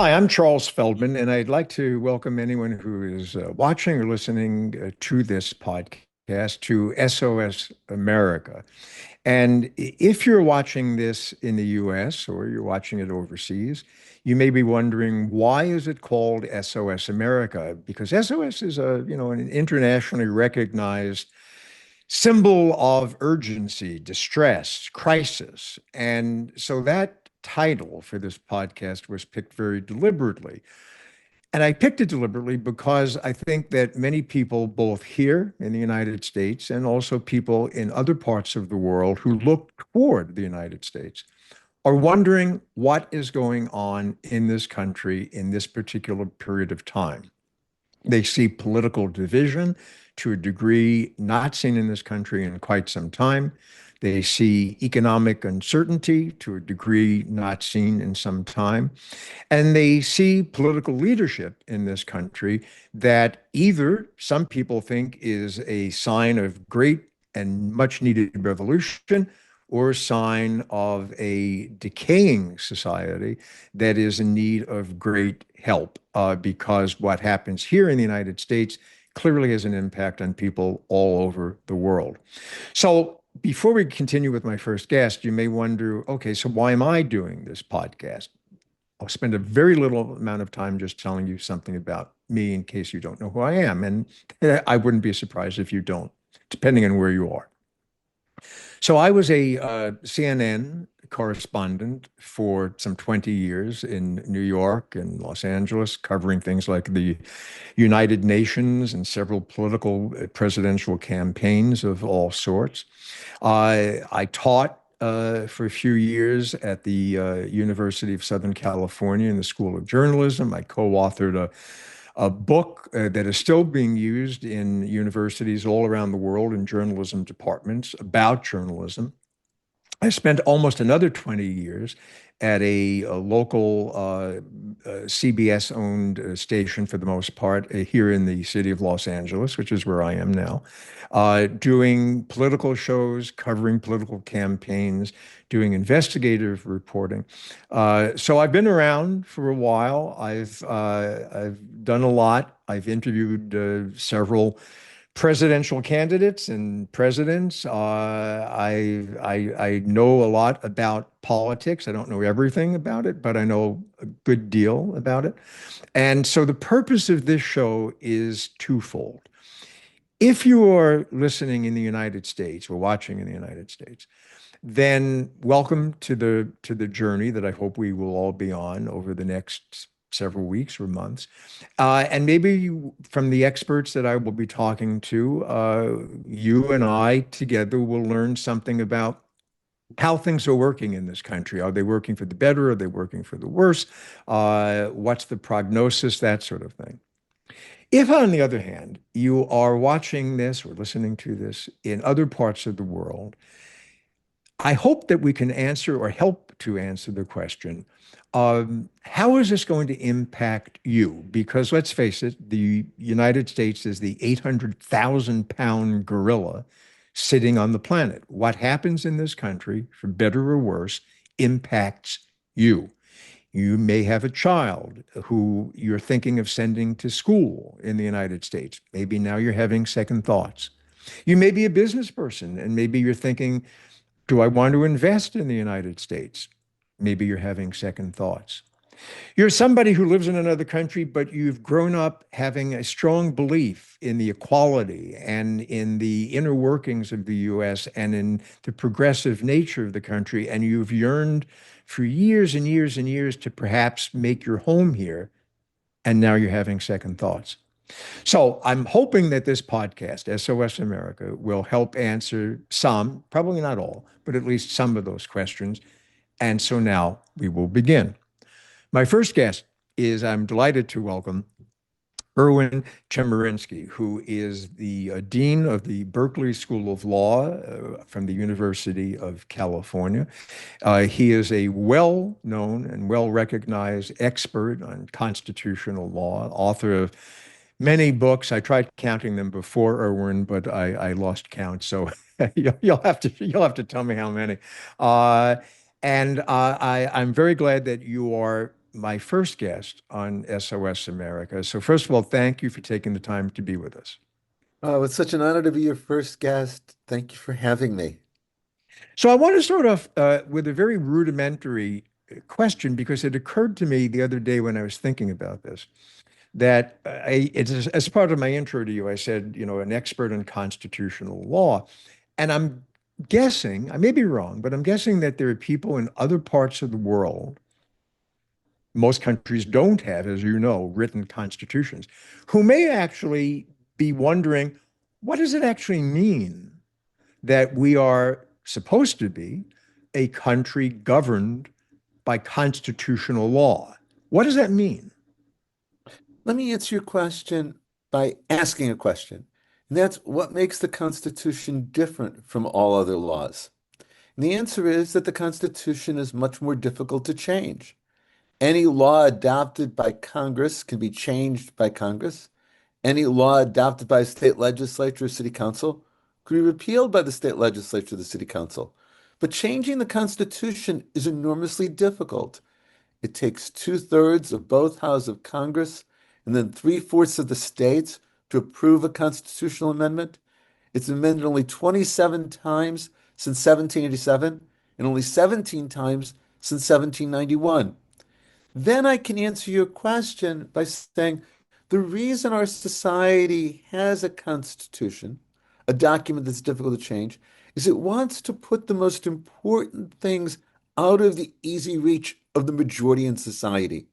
Hi, I'm Charles Feldman, and I'd like to welcome anyone who is watching or listening to this podcast to SOS America. And if you're watching this in the US or you're watching it overseas, you may be wondering, why is it called SOS America? Because SOS is an internationally recognized symbol of urgency, distress, crisis. And so that title for this podcast was picked very deliberately. And I picked it deliberately because I think that many people, both here in the United States and also people in other parts of the world who look toward the United States, are wondering what is going on in this country in this particular period of time. They see political division to a degree not seen in this country in quite some time. They see economic uncertainty to a degree not seen in some time. And they see political leadership in this country that either some people think is a sign of great and much needed revolution or a sign of a decaying society that is in need of great help, because what happens here in the United States clearly has an impact on people all over the world. So before we continue with my first guest, you may wonder, okay, so why am I doing this podcast? I'll spend a very little amount of time just telling you something about me in case you don't know who I am. And I wouldn't be surprised if you don't, depending on where you are. So I was a CNN correspondent for some 20 years in New York and Los Angeles, covering things like the United Nations and several political presidential campaigns of all sorts. I taught for a few years at the University of Southern California in the School of Journalism. I co-authored a book that is still being used in universities all around the world in journalism departments about journalism. I spent almost another 20 years at a local CBS-owned station, for the most part, here in the city of Los Angeles, which is where I am now, doing political shows, covering political campaigns, doing investigative reporting. So I've been around for a while. I've done a lot. I've interviewed several presidential candidates and presidents. I know a lot about politics. I don't know everything about it, but I know a good deal about it. And so the purpose of this show is twofold. If you are listening in the United States or watching in the United States, then welcome to the journey that I hope we will all be on over the next several weeks or months. And maybe from the experts that I will be talking to, you and I together will learn something about how things are working in this country. Are they working for the better? Are they working for the worse? What's the prognosis? That sort of thing. If, on the other hand, you are watching this or listening to this in other parts of the world, I hope that we can answer or help to answer the question, how is this going to impact you? Because let's face it, the United States is the 800,000-pound gorilla sitting on the planet. What happens in this country, for better or worse, impacts you. You may have a child who you're thinking of sending to school in the United States. Maybe now you're having second thoughts. You may be a business person, and maybe you're thinking, do I want to invest in the United States? Maybe you're having second thoughts. You're somebody who lives in another country, but you've grown up having a strong belief in the equality and in the inner workings of the US and in the progressive nature of the country. And you've yearned for years and years and years to perhaps make your home here. And now you're having second thoughts. So I'm hoping that this podcast, SOS America, will help answer some, probably not all, but at least some of those questions. And so now we will begin. My first guest is, I'm delighted to welcome Erwin Chemerinsky, who is the Dean of the Berkeley School of Law from the University of California. He is a well-known and well-recognized expert on constitutional law, author of many books. I tried counting them before, Erwin, but I lost count. So you'll have to tell me how many. I'm very glad that you are my first guest on SOS America. So first of all, thank you for taking the time to be with us. Oh, it's such an honor to be your first guest. Thank you for having me. So I want to start off with a very rudimentary question because it occurred to me the other day when I was thinking about this that it's as part of my intro to you, I said, an expert in constitutional law. And I'm guessing, I may be wrong, but I'm guessing that there are people in other parts of the world, most countries don't have, as you know, written constitutions, who may actually be wondering, what does it actually mean that we are supposed to be a country governed by constitutional law? What does that mean? Let me answer your question by asking a question. And that's what makes the Constitution different from all other laws? And the answer is that the Constitution is much more difficult to change. Any law adopted by Congress can be changed by Congress. Any law adopted by a state legislature or city council could be repealed by the state legislature or the city council. But changing the Constitution is enormously difficult. It takes two-thirds of both houses of Congress and then three-fourths of the states to approve a constitutional amendment. It's amended only 27 times since 1787 and only 17 times since 1791. Then I can answer your question by saying the reason our society has a constitution, a document that's difficult to change, is it wants to put the most important things out of the easy reach of the majority in society.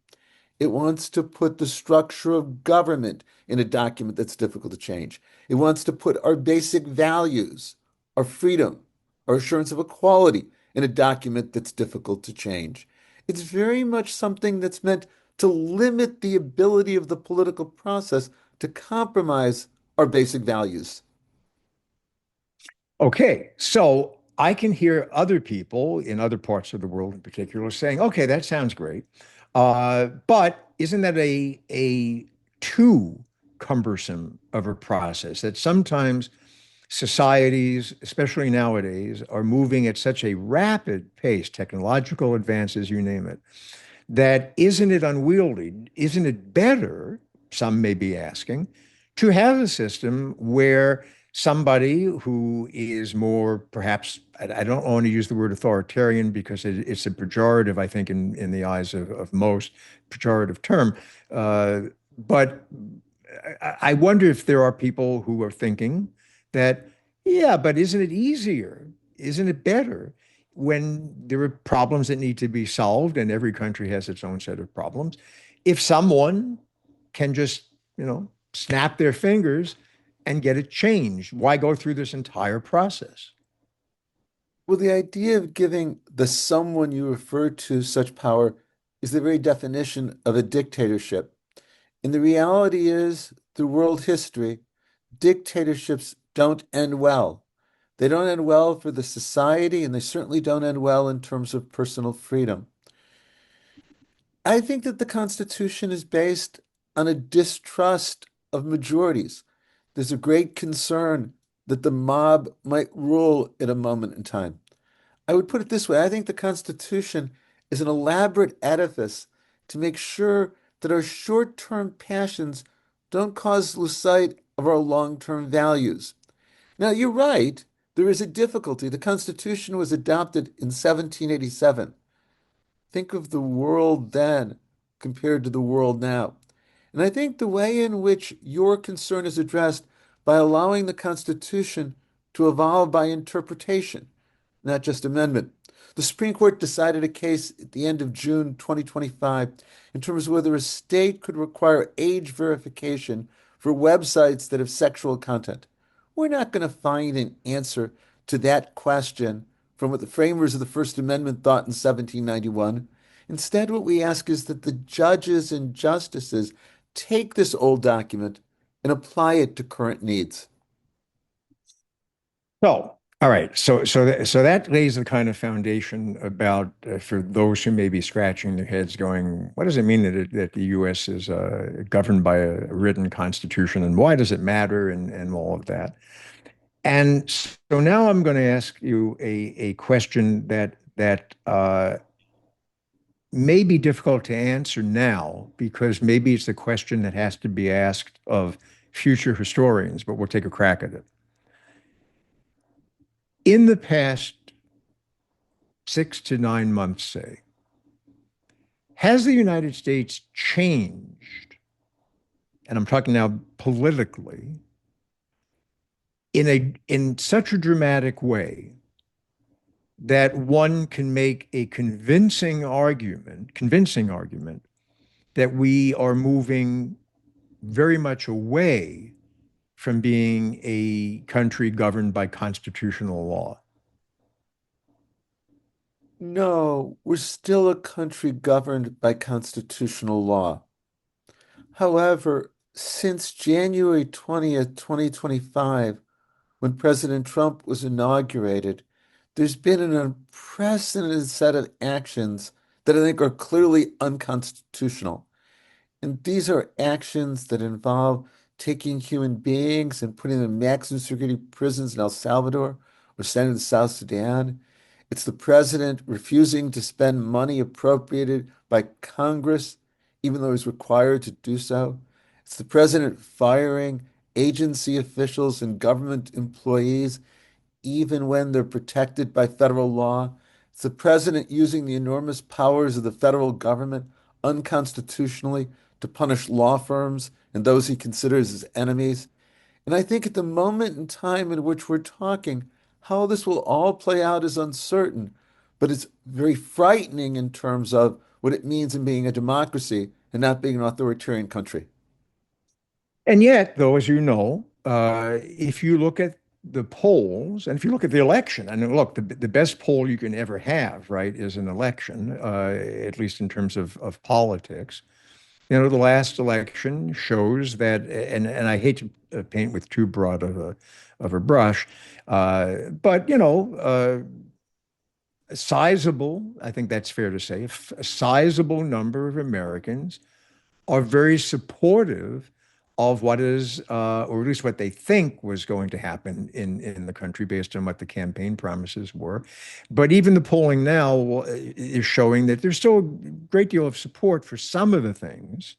It wants to put the structure of government in a document that's difficult to change. It wants to put our basic values, our freedom, our assurance of equality in a document that's difficult to change. It's very much something that's meant to limit the ability of the political process to compromise our basic values. Okay, so I can hear other people in other parts of the world in particular saying, okay, that sounds great. But isn't that a too cumbersome of a process that sometimes societies, especially nowadays, are moving at such a rapid pace, technological advances, you name it, that isn't it unwieldy? Isn't it better, some may be asking, to have a system where somebody who is more perhaps, I don't want to use the word authoritarian because it's a pejorative, I think, in the eyes of most, pejorative term. But I wonder if there are people who are thinking that, yeah, but isn't it easier? Isn't it better when there are problems that need to be solved, and every country has its own set of problems? If someone can just, snap their fingers and get it changed, why go through this entire process? Well, the idea of giving the someone you refer to such power is the very definition of a dictatorship. And the reality is, through world history, dictatorships don't end well. They don't end well for the society, and they certainly don't end well in terms of personal freedom. I think that the Constitution is based on a distrust of majorities. There's a great concern that the mob might rule at a moment in time. I would put it this way. I think the Constitution is an elaborate edifice to make sure that our short-term passions don't cause lose sight of our long-term values. Now, you're right. There is a difficulty. The Constitution was adopted in 1787. Think of the world then compared to the world now. And I think the way in which your concern is addressed by allowing the Constitution to evolve by interpretation, not just amendment. The Supreme Court decided a case at the end of June 2025 in terms of whether a state could require age verification for websites that have sexual content. We're not going to find an answer to that question from what the framers of the First Amendment thought in 1791. Instead, what we ask is that the judges and justices take this old document and apply it to current needs. So, all right. So that lays the kind of foundation about for those who may be scratching their heads, going, "What does it mean that the U.S. is governed by a written constitution, and why does it matter?" and all of that. And so now I'm going to ask you a question that may be difficult to answer now because maybe it's a question that has to be asked of future historians, but we'll take a crack at it. In the past 6 to 9 months, say, has the United States changed, and I'm talking now politically, in such a dramatic way that one can make a convincing argument that we are moving very much away from being a country governed by constitutional law? No, we're still a country governed by constitutional law. However, since January 20th, 2025, when President Trump was inaugurated, there's been an unprecedented set of actions that I think are clearly unconstitutional. And these are actions that involve taking human beings and putting them in maximum security prisons in El Salvador or sending to South Sudan. It's the president refusing to spend money appropriated by Congress, even though he's required to do so. It's the president firing agency officials and government employees, even when they're protected by federal law. It's the president using the enormous powers of the federal government unconstitutionally to punish law firms and those he considers his enemies. And I think at the moment in time in which we're talking, how this will all play out is uncertain, but it's very frightening in terms of what it means in being a democracy and not being an authoritarian country. And yet, though, as you know, if you look at the polls, and if you look at the election, and look, the best poll you can ever have, right, is an election, at least in terms of politics. You know, the last election shows that, and I hate to paint with too broad of a brush, but a sizable, I think that's fair to say, a sizable number of Americans are very supportive of what is, or at least what they think was going to happen in the country based on what the campaign promises were. But even the polling now is showing that there's still a great deal of support for some of the things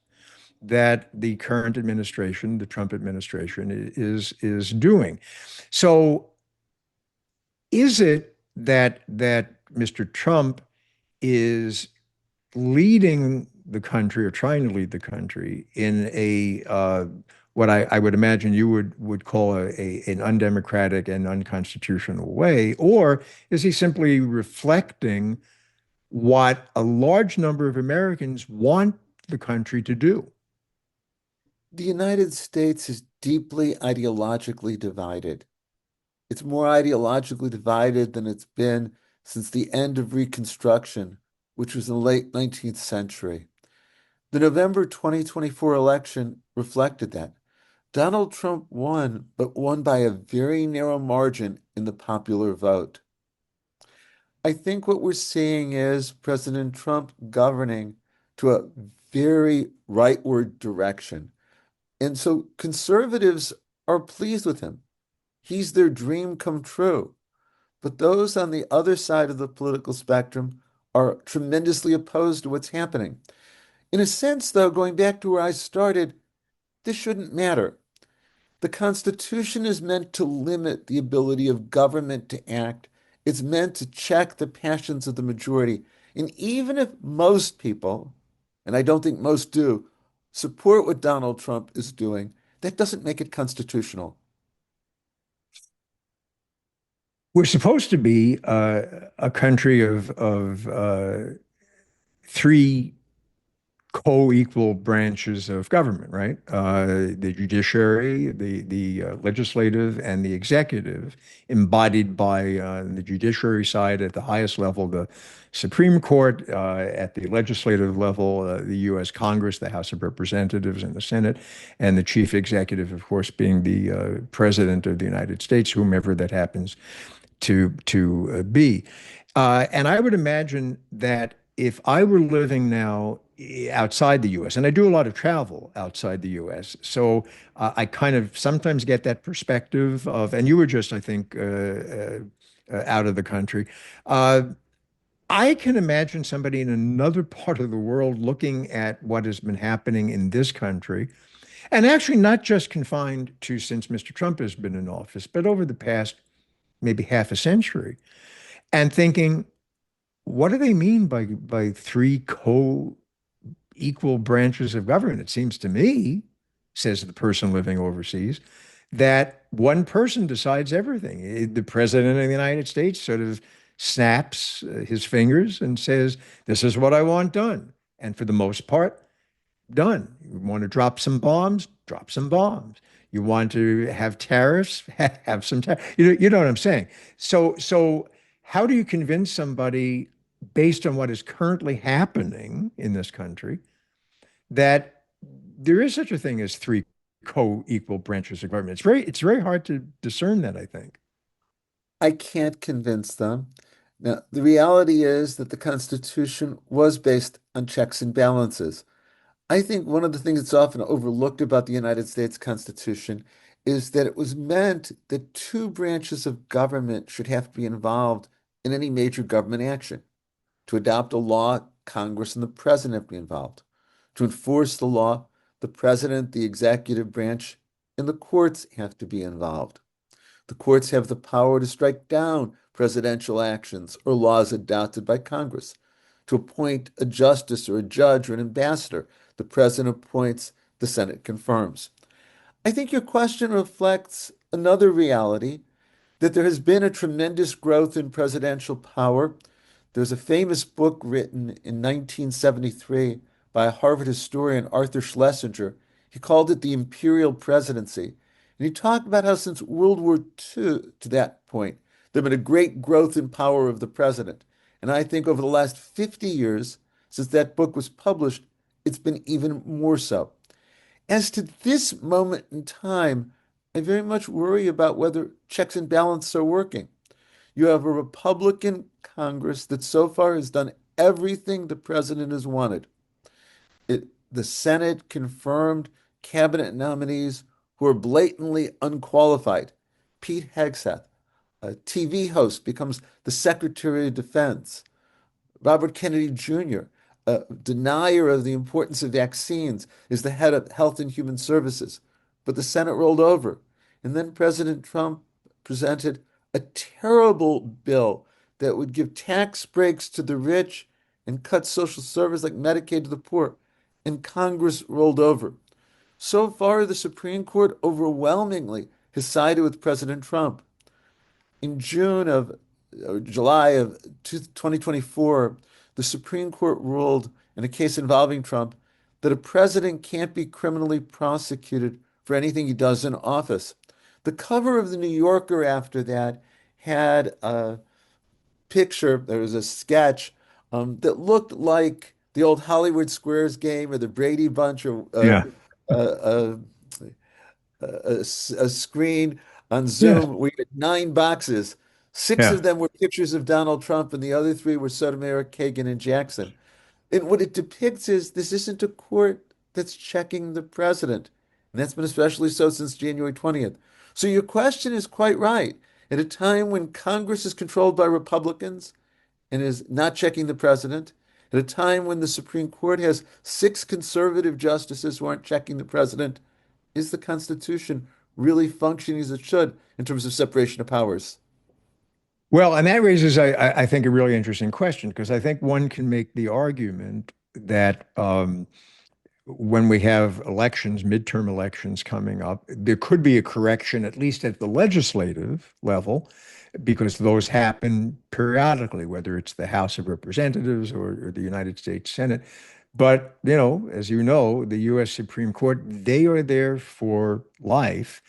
that the current administration, the Trump administration, is doing. So, is it that Mr. Trump is leading the country or trying to lead the country in a what I would imagine you would call an undemocratic and unconstitutional way, or is he simply reflecting what a large number of Americans want the country to do? The United States is deeply ideologically divided. It's more ideologically divided than it's been since the end of Reconstruction, which was in the late 19th century. The November 2024 election reflected that. Donald Trump won, but won by a very narrow margin in the popular vote. I think what we're seeing is President Trump governing to a very rightward direction. And so conservatives are pleased with him. He's their dream come true. But those on the other side of the political spectrum are tremendously opposed to what's happening. In a sense, though, going back to where I started, this shouldn't matter. The Constitution is meant to limit the ability of government to act. It's meant to check the passions of the majority. And even if most people, and I don't think most do, support what Donald Trump is doing, that doesn't make it constitutional. We're supposed to be a country of three co-equal branches of government, right? The judiciary, the legislative, and the executive, embodied by the judiciary side at the highest level, the Supreme Court, at the legislative level, the U.S. Congress, the House of Representatives, and the Senate, and the chief executive, of course, being the President of the United States, whomever that happens to be. And I would imagine that if I were living now outside the US, and I do a lot of travel outside the US, so I kind of sometimes get that perspective of, and you were just, I think, out of the country. Uh, I can imagine somebody in another part of the world looking at what has been happening in this country, and actually not just confined to since Mr. Trump has been in office, but over the past maybe half a century, and thinking, what do they mean by three co-equal branches of government? It seems to me, says the person living overseas, that one person decides everything. The president of the United States sort of snaps his fingers and says, "This is what I want done." And for the most part, done. You want to drop some bombs? Drop some bombs. You want to have tariffs? Have some tariffs. You know what I'm saying? So how do you convince somebody based on what is currently happening in this country that there is such a thing as three co-equal branches of government? It's very hard to discern that, I think. I can't convince them. Now, the reality is that the Constitution was based on checks and balances. I think one of the things that's often overlooked about the United States Constitution is that it was meant that two branches of government should have to be involved in any major government action. To adopt a law, Congress and the president have to be involved. To enforce the law, the president, the executive branch, and the courts have to be involved. The courts have the power to strike down presidential actions or laws adopted by Congress. To appoint a justice or a judge or an ambassador, the president appoints, the Senate confirms. I think your question reflects another reality that there has been a tremendous growth in presidential power. There's a famous book written in 1973 by a Harvard historian, Arthur Schlesinger. He called it the Imperial Presidency. And he talked about how since World War II to that point, there had been a great growth in power of the president. And I think over the last 50 years, since that book was published, it's been even more so. As to this moment in time, I very much worry about whether checks and balances are working. You have a Republican Congress that so far has done everything the president has wanted. The Senate confirmed cabinet nominees who are blatantly unqualified. Pete Hegseth, a TV host, becomes the Secretary of Defense. Robert Kennedy Jr., a denier of the importance of vaccines, is the head of Health and Human Services. But the Senate rolled over. And then President Trump presented a terrible bill that would give tax breaks to the rich and cut social service like Medicaid to the poor. And Congress rolled over. So far, the Supreme Court overwhelmingly has sided with President Trump. In June of or July of 2024, the Supreme Court ruled in a case involving Trump that a president can't be criminally prosecuted for anything he does in office. The cover of the New Yorker after that had a picture, there was a sketch that looked like the old Hollywood Squares game or the Brady Bunch or Yeah. uh, a screen on Yeah. Zoom. We had nine boxes. Six Yeah. of them were pictures of Donald Trump, and the other three were Sotomayor, Kagan, and Jackson. And what it depicts is this isn't a court that's checking the president. And that's been especially so since January 20th. So your question is quite right. At a time when Congress is controlled by Republicans and is not checking the president, at a time when the Supreme Court has six conservative justices who aren't checking the president, is the Constitution really functioning as it should in terms of separation of powers? Well, and that raises, I think, a really interesting question because I think one can make the argument that when we have elections, midterm elections coming up, there could be a correction, at least at the legislative level, because those happen periodically, whether it's the House of Representatives or the United States Senate. But, as you know, the U.S. Supreme Court, they are there for life.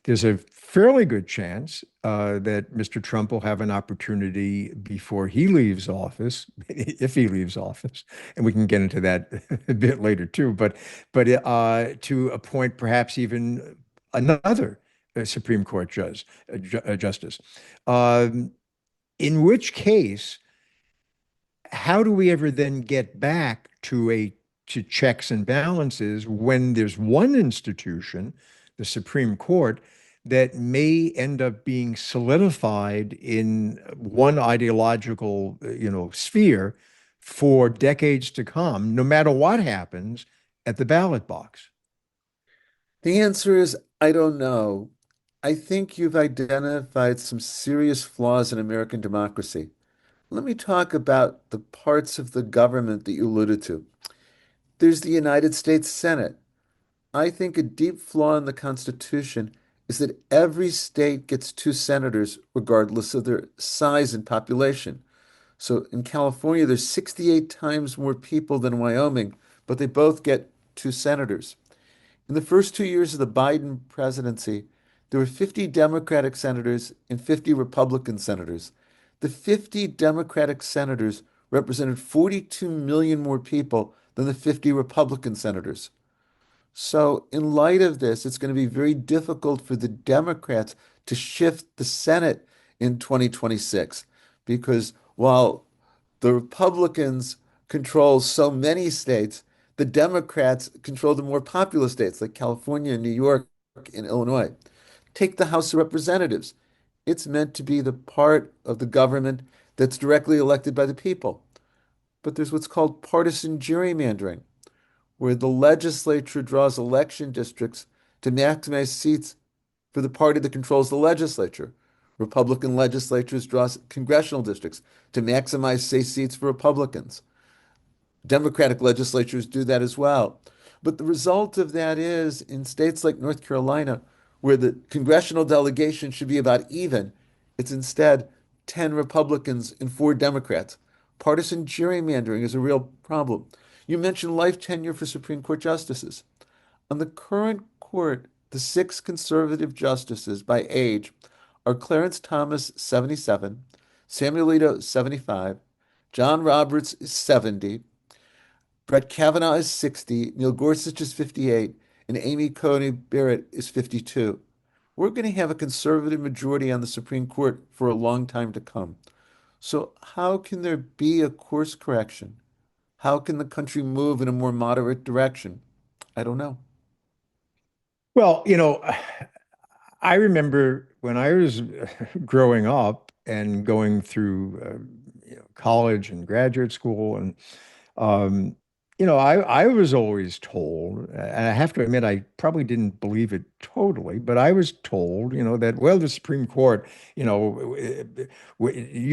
There's a fairly good chance that Mr. Trump will have an opportunity before he leaves office, if he leaves office, and we can get into that a bit later too. But to appoint perhaps even another Supreme Court justice. Um, in which case, how do we ever then get back to checks and balances when there's one institution, the Supreme Court, that may end up being solidified in one ideological, sphere for decades to come, no matter what happens at the ballot box? The answer is I don't know. I think you've identified some serious flaws in American democracy. Let me talk about the parts of the government that you alluded to. There's the United States Senate. I think a deep flaw in the Constitution is that every state gets two senators, regardless of their size and population. So in California, there's 68 times more people than Wyoming, but they both get two senators. In the first 2 years of the Biden presidency, there were 50 Democratic senators and 50 Republican senators. The 50 Democratic senators represented 42 million more people than the 50 Republican senators. So, in light of this, it's going to be very difficult for the Democrats to shift the Senate in 2026 because while the Republicans control so many states, the Democrats control the more populous states like California, New York, and Illinois. Take the House of Representatives. It's meant to be the part of the government that's directly elected by the people. But there's what's called partisan gerrymandering, where the legislature draws election districts to maximize seats for the party that controls the legislature. Republican legislatures draw congressional districts to maximize, say, seats for Republicans. Democratic legislatures do that as well. But the result of that is in states like North Carolina, where the congressional delegation should be about even, it's instead 10 Republicans and 4 Democrats. Partisan gerrymandering is a real problem. You mentioned life tenure for Supreme Court justices. On the current court, the 6 conservative justices by age are Clarence Thomas, 77, Samuel Alito, 75, John Roberts is 70, Brett Kavanaugh is 60, Neil Gorsuch is 58, and Amy Coney Barrett is 52. We're going to have a conservative majority on the Supreme Court for a long time to come. So, how can there be a course correction? How can the country move in a more moderate direction? I don't know. Well, I remember when I was growing up and going through college and graduate school, and um, I was always told, and I have to admit, I probably didn't believe it totally, but I was told, that, well, the Supreme Court, you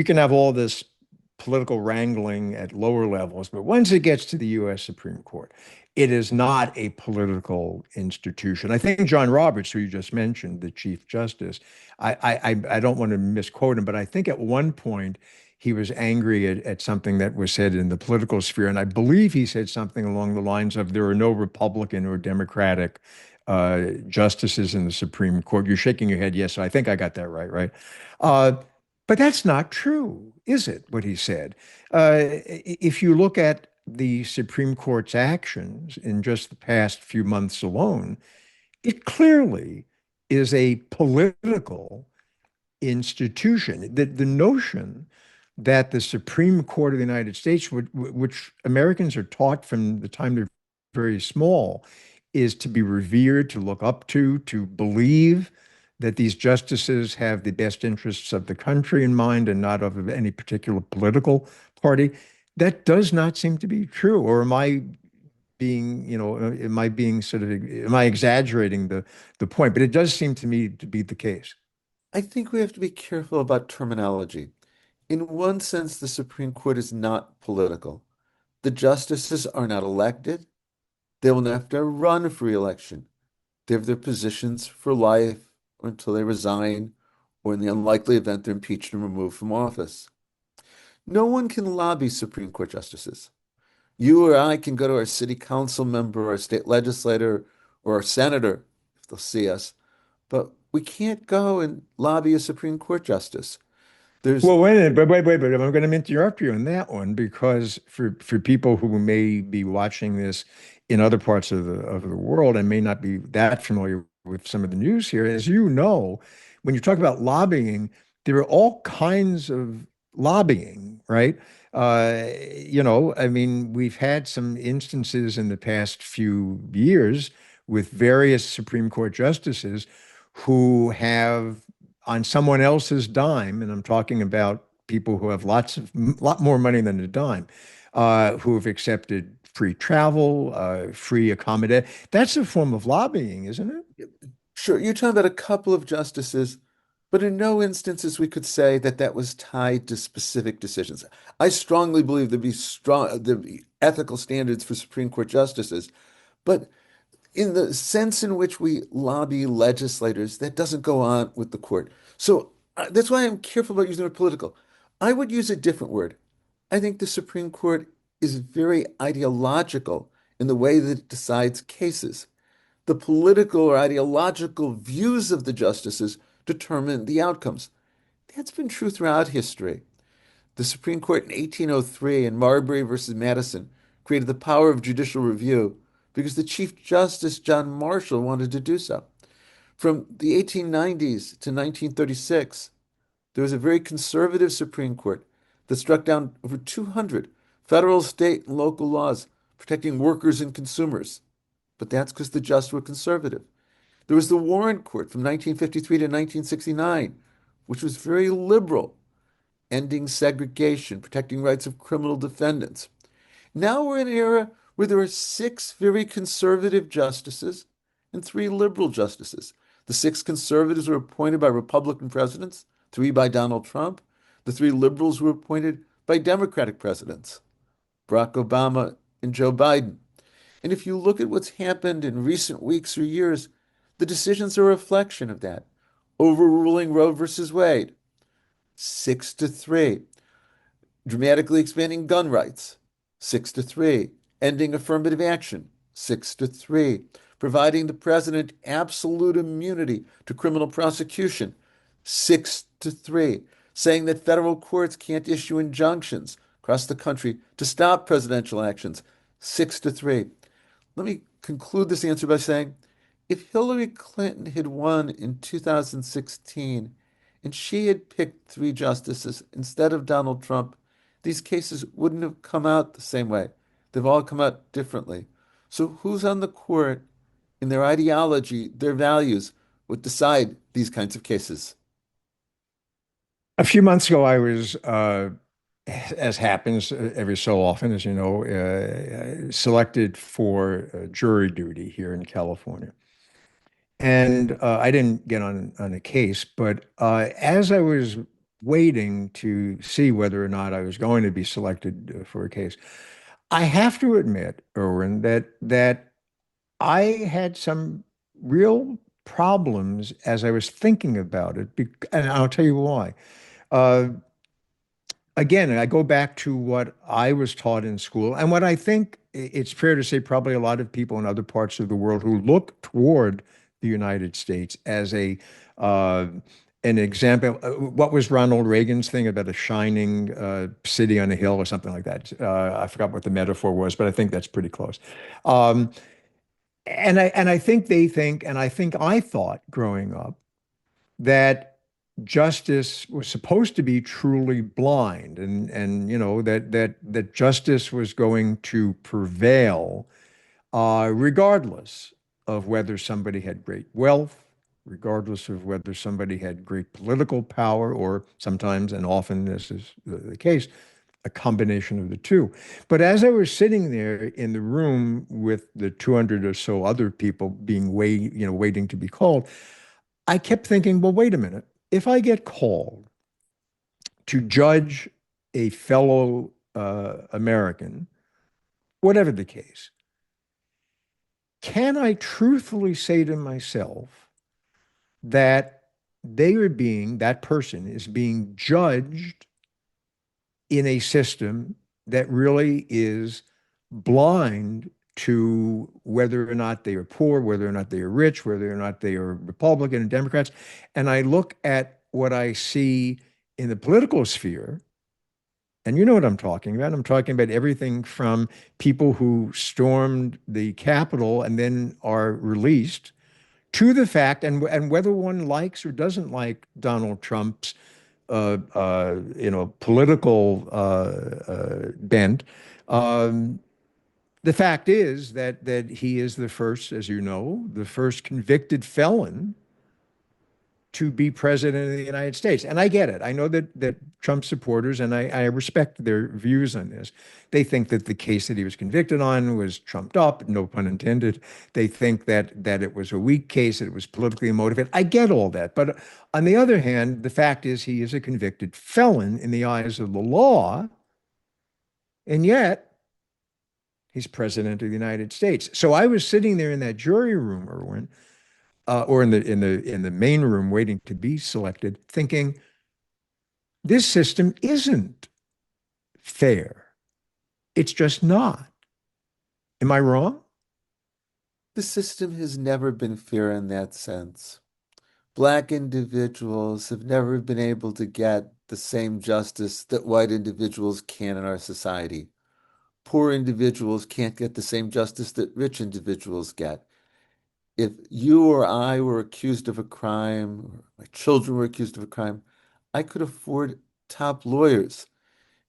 can have all this political wrangling at lower levels, but once it gets to the U.S. Supreme Court, it is not a political institution. I think John Roberts, who you just mentioned, the Chief Justice, I don't want to misquote him, but I think at one point he was angry at something that was said in the political sphere, and I believe he said something along the lines of there are no Republican or Democratic justices in the Supreme Court. You're shaking your head, yes, so I think I got that right, right? Uh, but that's not true, is it, what he said? If you look at the Supreme Court's actions in just the past few months alone, it clearly is a political institution. The notion that the Supreme Court of the United States, which Americans are taught from the time they're very small, is to be revered, to look up to believe that these justices have the best interests of the country in mind and not of any particular political party. That does not seem to be true. Or am I being am I exaggerating the point? But it does seem to me to be the case. I think we have to be careful about terminology. In one sense, the Supreme Court is not political. The justices are not elected. They will not have to run for re-election. They have their positions for life or until they resign, or in the unlikely event they're impeached and removed from office. No one can lobby Supreme Court justices. You or I can go to our city council member, or our state legislator, or our senator if they'll see us, but we can't go and lobby a Supreme Court justice. There's Well, wait a minute, but wait. I'm going to interrupt you on that one because for people who may be watching this in other parts of the world and may not be that familiar with some of the news here, as you know, when you talk about lobbying, there are all kinds of lobbying, right? I mean, we've had some instances in the past few years with various Supreme Court justices who have on someone else's dime, and I'm talking about people who have lot more money than a dime, who have accepted free travel, free accommodation. That's a form of lobbying, isn't it? Sure, you're talking about a couple of justices, but in no instances we could say that that was tied to specific decisions. I strongly believe there'd be ethical standards for Supreme Court justices, but in the sense in which we lobby legislators, that doesn't go on with the court. So that's why I'm careful about using the word political. I would use a different word. I think the Supreme Court is very ideological in the way that it decides cases. The political or ideological views of the justices determine the outcomes. That's been true throughout history. The Supreme Court in 1803 in Marbury versus Madison created the power of judicial review because the Chief Justice John Marshall wanted to do so. From the 1890s to 1936, there was a very conservative Supreme Court that struck down over 200 federal, state, and local laws protecting workers and consumers. But that's because the justices were conservative. There was the Warren Court from 1953 to 1969, which was very liberal, ending segregation, protecting rights of criminal defendants. Now we're in an era where there are six very conservative justices and three liberal justices. The six conservatives were appointed by Republican presidents, three by Donald Trump. The three liberals were appointed by Democratic presidents, Barack Obama and Joe Biden. And if you look at what's happened in recent weeks or years, the decisions are a reflection of that. Overruling Roe versus Wade, 6-3. Dramatically expanding gun rights, 6-3. Ending affirmative action, 6-3. Providing the president absolute immunity to criminal prosecution, 6-3. Saying that federal courts can't issue injunctions across the country to stop presidential actions, 6-3. Let me conclude this answer by saying if Hillary Clinton had won in 2016 and she had picked three justices instead of Donald Trump, these cases wouldn't have come out the same way. They've all come out differently. So who's on the court in their ideology, their values, would decide these kinds of cases. A few months ago, I was, as happens every so often, as you know, selected for jury duty here in California. And I didn't get on a case, but as I was waiting to see whether or not I was going to be selected for a case, I have to admit, Erwin, that I had some real problems as I was thinking about it, and I'll tell you why. Uh, Again, I go back to what I was taught in school and what I think it's fair to say probably a lot of people in other parts of the world who look toward the United States as a uh, an example. What was Ronald Reagan's thing about a shining city on a hill or something like that? I forgot what the metaphor was, but I think that's pretty close. Um, and I think they think, and I think I thought growing up that justice was supposed to be truly blind and you know that justice was going to prevail regardless of whether somebody had great wealth, regardless of whether somebody had great political power, or sometimes and often this is the case, a combination of the two. But as I was sitting there in the room with the 200 or so other people waiting to be called, I kept thinking, well, wait a minute. If I get called to judge a fellow American, whatever the case, can I truthfully say to myself that that person is being judged in a system that really is blind to whether or not they are poor, whether or not they are rich, whether or not they are Republican and Democrats. And I look at what I see in the political sphere, and you know what I'm talking about. I'm talking about everything from people who stormed the Capitol and then are released to the fact, and whether one likes or doesn't like Donald Trump's political bent. The fact is that he is the first, as you know, the first convicted felon to be president of the United States. And I get it. I know that Trump supporters, and I respect their views on this. They think that the case that he was convicted on was trumped up, no pun intended. They think that it was a weak case, that it was politically motivated. I get all that. But on the other hand, the fact is he is a convicted felon in the eyes of the law, and yet he's president of the United States. So I was sitting there in that jury room, Erwin, or in the main room waiting to be selected, thinking this system isn't fair. It's just not. Am I wrong? The system has never been fair in that sense. Black individuals have never been able to get the same justice that white individuals can in our society. Poor individuals can't get the same justice that rich individuals get. If you or I were accused of a crime, or my children were accused of a crime, I could afford top lawyers.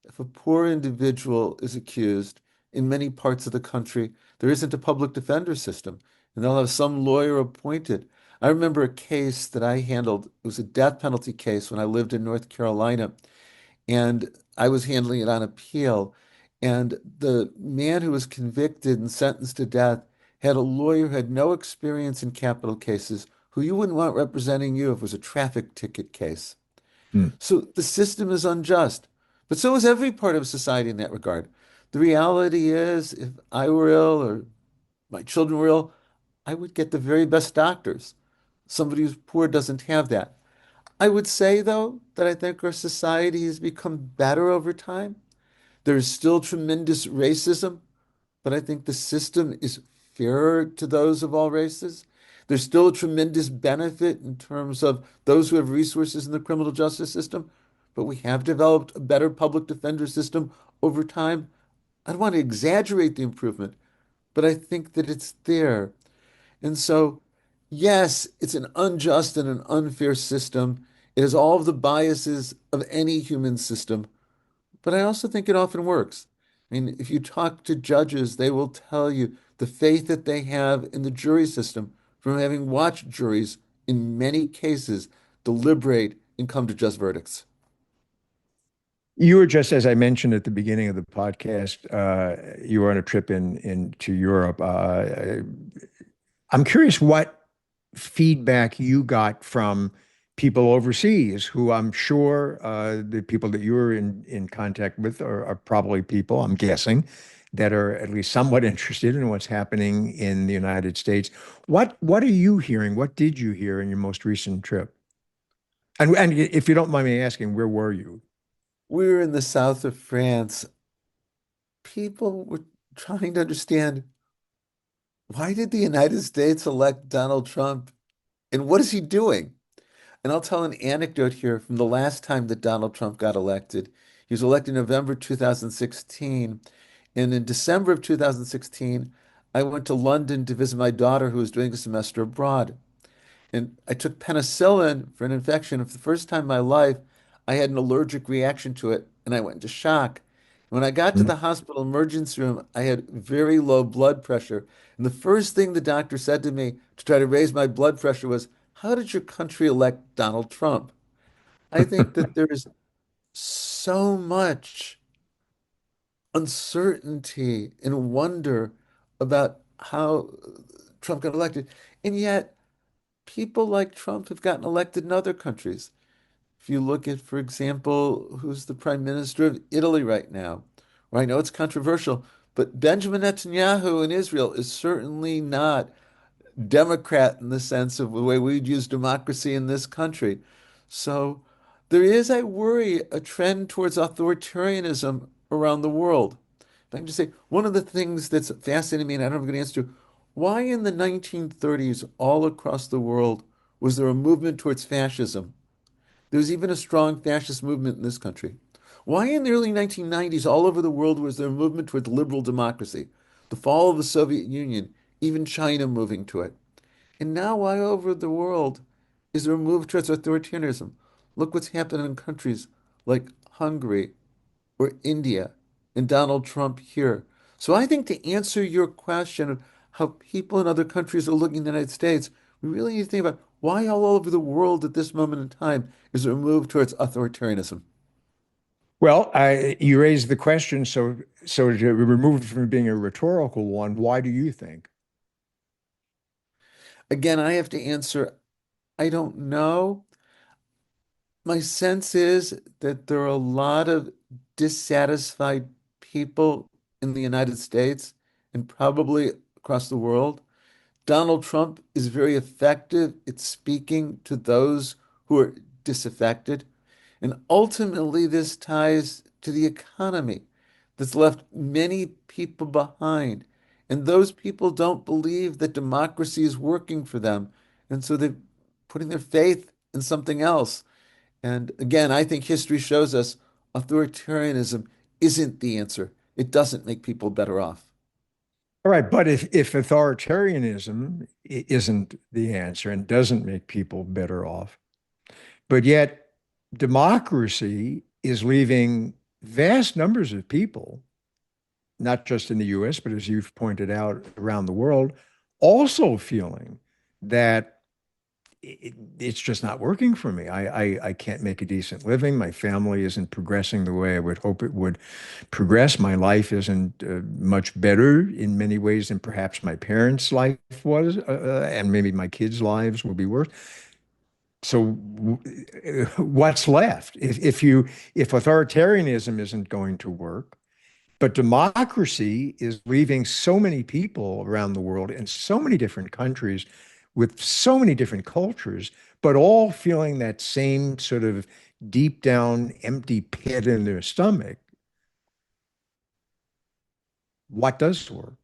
If a poor individual is accused, in many parts of the country, there isn't a public defender system, and they'll have some lawyer appointed. I remember a case that I handled. It was a death penalty case when I lived in North Carolina, and I was handling it on appeal. And the man who was convicted and sentenced to death had a lawyer who had no experience in capital cases, who you wouldn't want representing you if it was a traffic ticket case. Hmm. So the system is unjust, but so is every part of society in that regard. The reality is, if I were ill or my children were ill, I would get the very best doctors. Somebody who's poor doesn't have that. I would say, though, that I think our society has become better over time. There is still tremendous racism, but I think the system is fairer to those of all races. There's still a tremendous benefit in terms of those who have resources in the criminal justice system, but we have developed a better public defender system over time. I don't want to exaggerate the improvement, but I think that it's there. And so, yes, it's an unjust and an unfair system. It has all of the biases of any human system, but I also think it often works. I mean, if you talk to judges, they will tell you the faith that they have in the jury system from having watched juries in many cases deliberate and come to just verdicts. You were just, as I mentioned at the beginning of the podcast, you were on a trip into Europe. I'm curious what feedback you got from people overseas, who I'm sure the people that you're in contact with are probably people, I'm guessing, that are at least somewhat interested in what's happening in the United States. What are you hearing? What did you hear in your most recent trip? And if you don't mind me asking, where were you? We were in the south of France. People were trying to understand, why did the United States elect Donald Trump and what is he doing? And I'll tell an anecdote here from the last time that Donald Trump got elected. He was elected in November 2016. And in December of 2016, I went to London to visit my daughter who was doing a semester abroad. And I took penicillin for an infection. For the first time in my life, I had an allergic reaction to it, and I went into shock. When I got to the hospital emergency room, I had very low blood pressure. And the first thing the doctor said to me to try to raise my blood pressure was, "How did your country elect Donald Trump?" I think that there is so much uncertainty and wonder about how Trump got elected. And yet, people like Trump have gotten elected in other countries. If you look at, for example, who's the prime minister of Italy right now, where I know it's controversial, but Benjamin Netanyahu in Israel is certainly not Democrat in the sense of the way we'd use democracy in this country. So there is, I worry, a trend towards authoritarianism around the world. If I can just say, one of the things that's fascinating me, and I don't have a good answer to, why in the 1930s, all across the world, was there a movement towards fascism? There was even a strong fascist movement in this country. Why in the early 1990s, all over the world, was there a movement towards liberal democracy? The fall of the Soviet Union, even China moving to it. And now, why over the world is there a move towards authoritarianism? Look what's happening in countries like Hungary or India and Donald Trump here. So I think to answer your question of how people in other countries are looking at the United States, We really need to think about why all over the world at this moment in time is there a move towards authoritarianism. Well, you raised the question, so to remove it from being a rhetorical one, why do you think? Again, I have to answer, I don't know. My sense is that there are a lot of dissatisfied people in the United States and probably across the world. Donald Trump is very effective at speaking to those who are disaffected. And ultimately, this ties to the economy that's left many people behind. And those people don't believe that democracy is working for them. And so they're putting their faith in something else. And again, I think history shows us authoritarianism isn't the answer. It doesn't make people better off. All right, but if authoritarianism isn't the answer and doesn't make people better off, but yet democracy is leaving vast numbers of people, not just in the US, but as you've pointed out around the world, also feeling that it's just not working for me. I can't make a decent living. My family isn't progressing the way I would hope it would progress. My life isn't much better in many ways than perhaps my parents' life was, and maybe my kids' lives will be worse. So what's left? If authoritarianism isn't going to work, but democracy is leaving so many people around the world in so many different countries with so many different cultures, but all feeling that same sort of deep down empty pit in their stomach. What does work?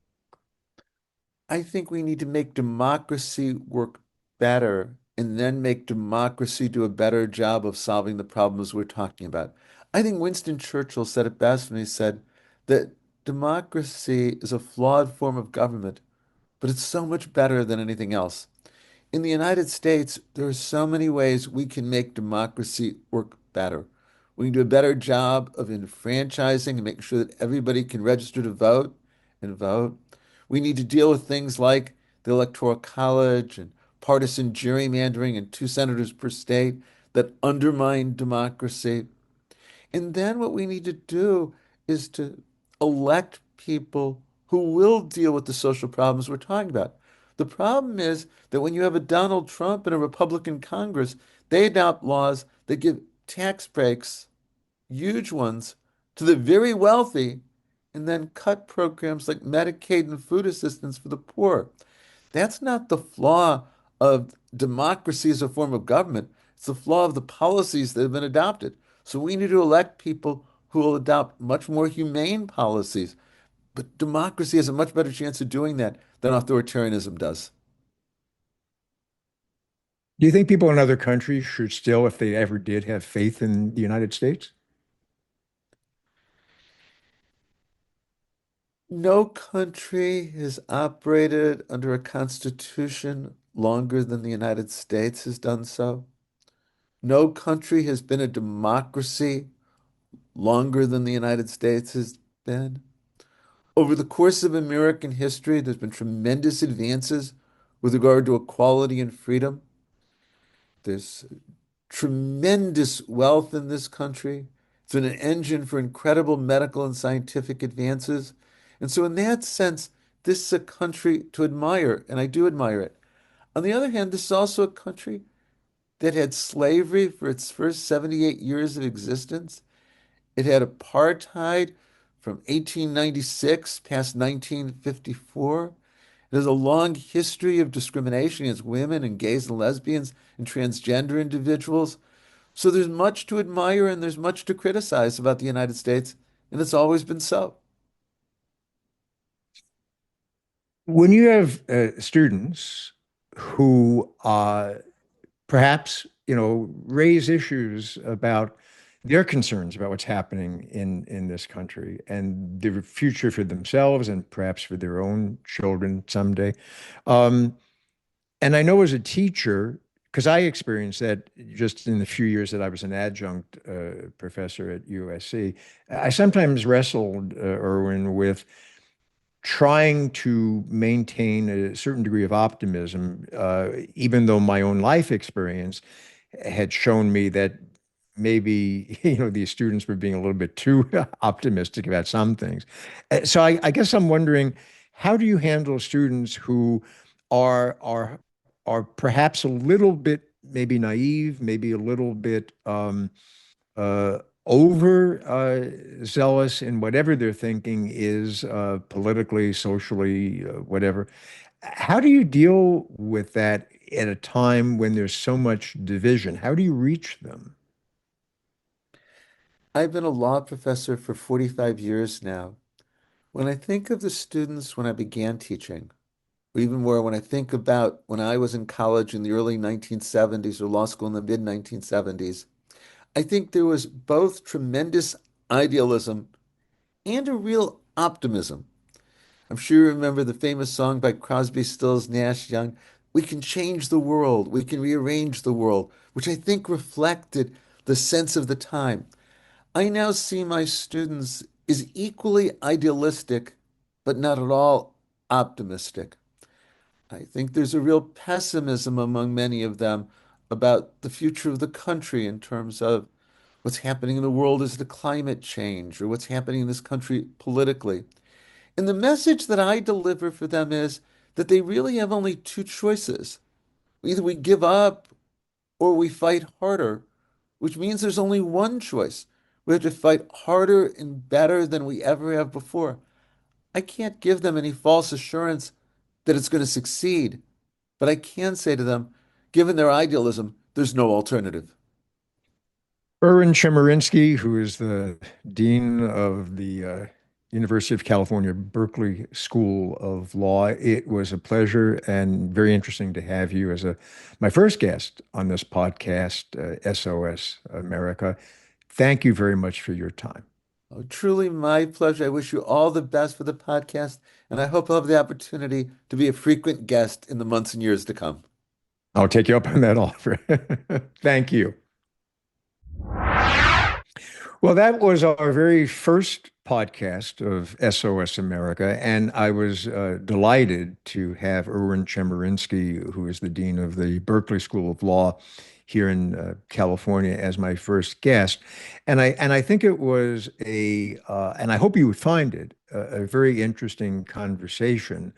I think we need to make democracy work better and then make democracy do a better job of solving the problems we're talking about. I think Winston Churchill said it best when he said that democracy is a flawed form of government, but it's so much better than anything else. In the United States, there are so many ways we can make democracy work better. We can do a better job of enfranchising and making sure that everybody can register to vote and vote. We need to deal with things like the Electoral College and partisan gerrymandering and two senators per state that undermine democracy. And then what we need to do is to elect people who will deal with the social problems we're talking about. The problem is that when you have a Donald Trump and a Republican Congress, they adopt laws that give tax breaks, huge ones, to the very wealthy, and then cut programs like Medicaid and food assistance for the poor. That's not the flaw of democracy as a form of government. It's the flaw of the policies that have been adopted. So we need to elect people who will adopt much more humane policies. But democracy has a much better chance of doing that than authoritarianism does. Do you think people in other countries should still, if they ever did, have faith in the United States? No country has operated under a constitution longer than the United States has done so. No country has been a democracy longer than the United States has been. Over the course of American history, there's been tremendous advances with regard to equality and freedom. There's tremendous wealth in this country. It's been an engine for incredible medical and scientific advances. And so, in that sense, this is a country to admire, and I do admire it. On the other hand, this is also a country that had slavery for its first 78 years of existence. It had apartheid from 1896 past 1954. It has a long history of discrimination against women and gays and lesbians and transgender individuals. So there's much to admire and there's much to criticize about the United States, and it's always been so. When you have students who perhaps, raise issues about their concerns about what's happening in this country and the future for themselves and perhaps for their own children someday. Um, and I know as a teacher, because I experienced that just in the few years that I was an adjunct professor at USC, I sometimes wrestled, Erwin, with trying to maintain a certain degree of optimism, even though my own life experience had shown me that maybe these students were being a little bit too optimistic about some things. So I guess I'm wondering, how do you handle students who are are are perhaps a little bit maybe naive, maybe a little bit over zealous in whatever they're thinking is politically, socially, whatever. How do you deal with that at a time when there's so much division? How do you reach them? I've been a law professor for 45 years now. When I think of the students when I began teaching, or even more when I think about when I was in college in the early 1970s or law school in the mid 1970s, I think there was both tremendous idealism and a real optimism. I'm sure you remember the famous song by Crosby, Stills, Nash Young, "We can change the world, we can rearrange the world," which I think reflected the sense of the time. I now see my students as equally idealistic, but not at all optimistic. I think there's a real pessimism among many of them about the future of the country in terms of what's happening in the world as the climate change or what's happening in this country politically. And the message that I deliver for them is that they really have only two choices. Either we give up or we fight harder, which means there's only one choice. We have to fight harder and better than we ever have before. I can't give them any false assurance that it's going to succeed, but I can say to them, given their idealism, there's no alternative. Erwin Chemerinsky, who is the dean of the University of California, Berkeley School of Law. It was a pleasure and very interesting to have you as my first guest on this podcast, SOS America. Thank you very much for your time. Oh, truly my pleasure. I wish you all the best for the podcast, and I hope I'll have the opportunity to be a frequent guest in the months and years to come. I'll take you up on that offer. Thank you. Well, that was our very first podcast of SOS America, and I was delighted to have Erwin Chemerinsky, who is the dean of the Berkeley School of Law here in California, as my first guest. And I think it was and I hope you would find it a very interesting conversation.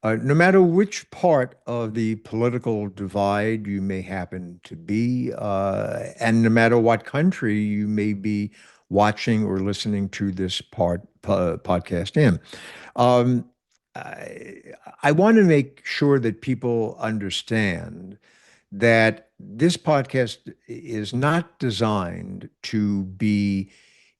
No matter which part of the political divide you may happen to be, and no matter what country you may be watching or listening to this podcast in, um, I want to make sure that people understand that this podcast is not designed to be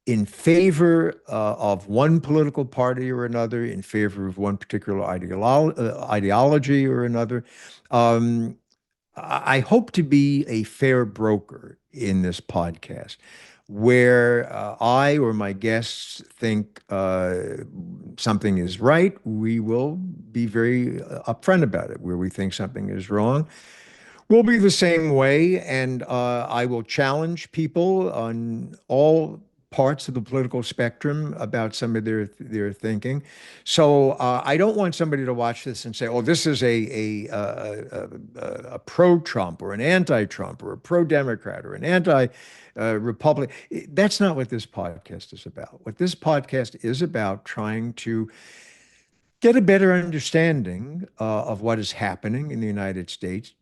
in favor of one political party or another, in favor of one particular ideology or another. Um, I hope to be a fair broker in this podcast, where I or my guests think something is right, we will be very upfront about it. Where we think something is wrong, we'll be the same way, and I will challenge people on all parts of the political spectrum about some of their thinking. So I don't want somebody to watch this and say, "Oh, this is a pro-Trump or an anti-Trump or a pro-Democrat or an anti-Republic." That's not what this podcast is about. What this podcast is about trying to get a better understanding of what is happening in the United States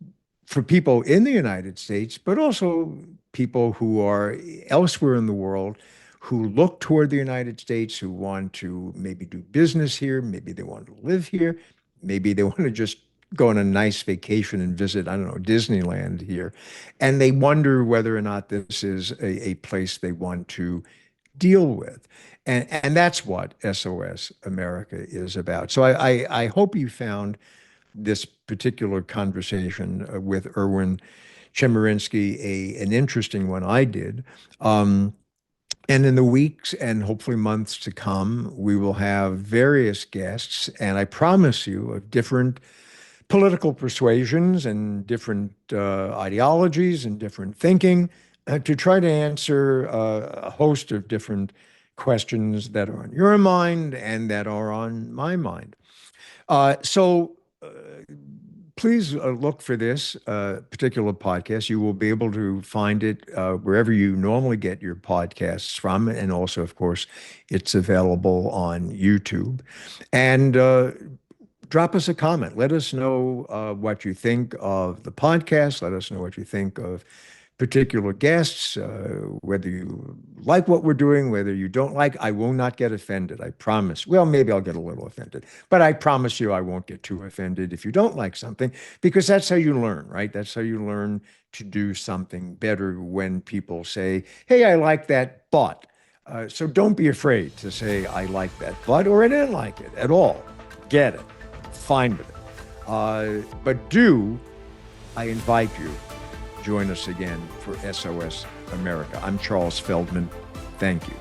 for people in the United States, but also people who are elsewhere in the world who look toward the United States, who want to maybe do business here, maybe they want to live here, maybe they want to just go on a nice vacation and visit, I don't know, Disneyland here. And they wonder whether or not this is a place they want to deal with. And that's what SOS America is about. So I hope you found this particular conversation with Erwin Chemerinsky an interesting one. I did. And in the weeks and hopefully months to come, we will have various guests, and I promise you, of different political persuasions and different ideologies and different thinking to try to answer a host of different questions that are on your mind and that are on my mind. So please look for this particular podcast. You will be able to find it wherever you normally get your podcasts from. And also, of course, it's available on YouTube. And drop us a comment. Let us know what you think of the podcast. Let us know what you think of particular guests, whether you like what we're doing, whether you don't like. I will not get offended. I promise. Well, maybe I'll get a little offended, but I promise you I won't get too offended if you don't like something, because that's how you learn, right? That's how you learn to do something better when people say, hey, I like that, but. So don't be afraid to say, I like that, but, or I didn't like it at all. Get it. Fine with it. But I invite you, join us again for SOS America. I'm Charles Feldman. Thank you.